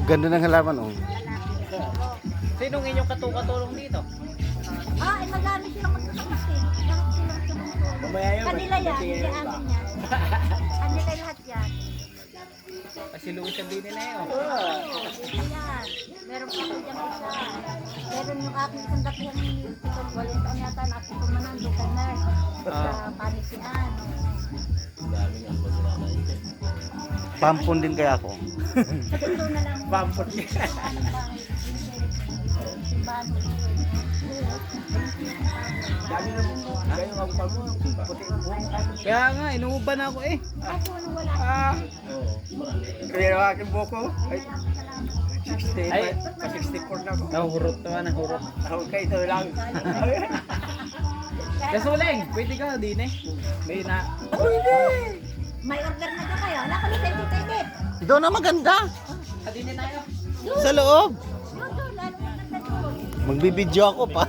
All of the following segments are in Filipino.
Ganda ng halaman, oh. Sinong inyong katulong dito? Ay madami silang magkakapatid. Kanila yan, hindi amin yan. Kanila lahat yan. Kasi luwisang din nila yun. Ayan. Meron pa ako dyan isa. Meron yung aking isang dakihan ni Tito. Walang taon yata na ako tumanan doon kay nurse. Sa panisian. Pampon din kaya ako. Sa dito na lang. Pampot niya. Kaya nga, inuuban ako eh. Kaya ang aking buko, ay 64 na ako. Nahurot naman, nahurot. Okay, ito lang. Kasuleng, pwede ka din eh. May na... May order na ka kayo. Wala kami tayo edit. Doon na maganda. Adinin tayo. Sa loob. Doon, lalo maganda doon. Magbibideo ako pa.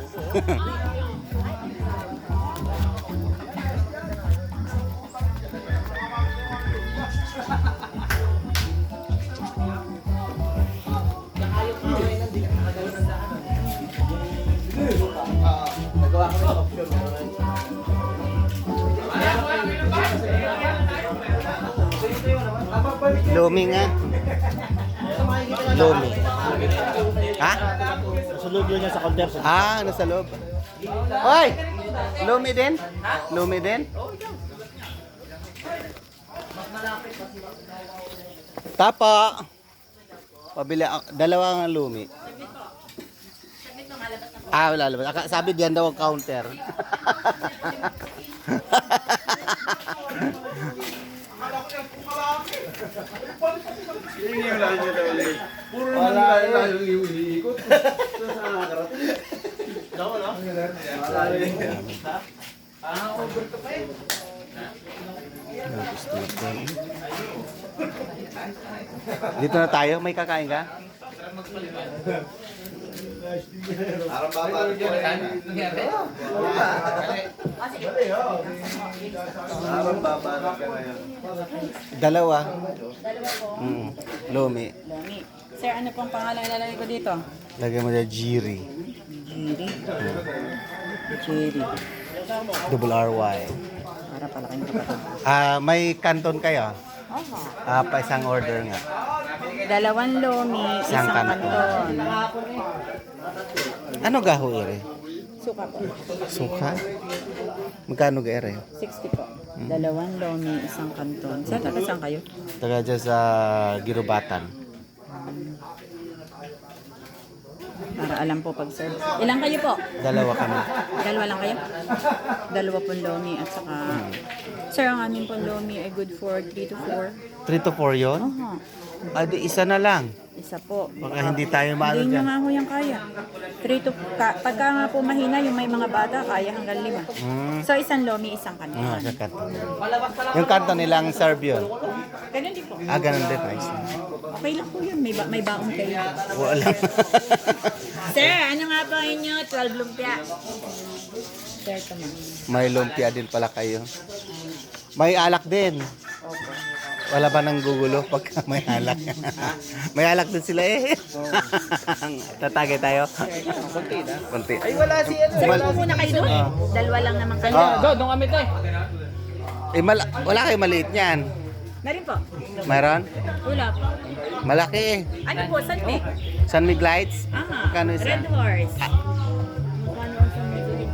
Lumi nga. Lumi. Ha? Sa loob niya sa counter. Ah, nasa loob. Hoy! Lumi din? Lumi din? Tapa. Pabili ako. Dalawa nga lumi. Ah, wala labas. Sabi diyan daw ang counter. Puro naman tayo yung iniikot. Sa nakarating. Daw, no? Overto pa eh. Dito na tayo. May kakain ka? Parang babalik ko yan. Parang babalik ka na yan. Dalawa. Dalawa po. Lumi. Lami. Sir, ano pong pangalan ilalagay ko dito? Lagay mo dyan Jiri. Jerry. Jerry. Double RY. Para pala kayong kapatid. Ah, may kanton kayo? Oho. Ah, pa isang order nga. Dalawang lomi, Isang isang kanton. kanton. Ano gaho ere? Suka po. Suka? Magkano ga ere? 60 po. Dalawang lomi, isang kanton. Sir, taga saan kayo? Taga dyan sa Girubatan. Para alam po pag serve. Ilang kayo po? Dalawa kami. Dalawa lang kayo? Dalawa pong lomi at saka... Sir, ang aming pong lomi ay good for 3 to 4. 3 to 4 yun? Oho. Ah, di isa na lang. Isa po. Baka hindi tayo maano Hindi nyo dyan. nga ho yan kaya. 3 to... pagka nga po mahina, yung may mga bata, kaya hanggang 5. Hmm. So, isang lomi, isang kanton. Ah, sa kanton. Yung kanton nilang serve yun. Ganun din po. Ah, ganun din. Nice. Okay lang po yun. May baong kayo. Wala. Sir, ano nga po inyo? 12 lumpia. Sir, tama. May lumpia din pala kayo. May alak din. Wala ba nang gugulo pag may alak? May alak din sila eh. Tatagay tayo. Kunti na. Konti. Ay, wala si ano. Sir, ito muna kayo doon. Dalawa lang naman kayo. Ah. Doon kami to eh. Eh, wala kayo maliit niyan. Meron po. Meron? Wala po. Malaki eh. Ano po? San Mig? San Mig Lights? Aha. Kano isa? Red Horse. Kano ang San Mig?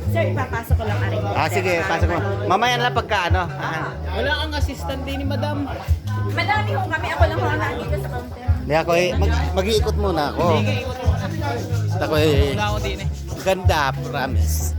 Sir, ipapasok ko lang aring. Ah, sige, pasok mo. Mamaya na lang pagka ano. Wala kang assistant din ni madam. Madami ho kami. Ako lang ho ang nandito sa counter. Hindi ako eh, mag-iikot muna ako. Ako eh, Wala ako din eh. ganda, promise.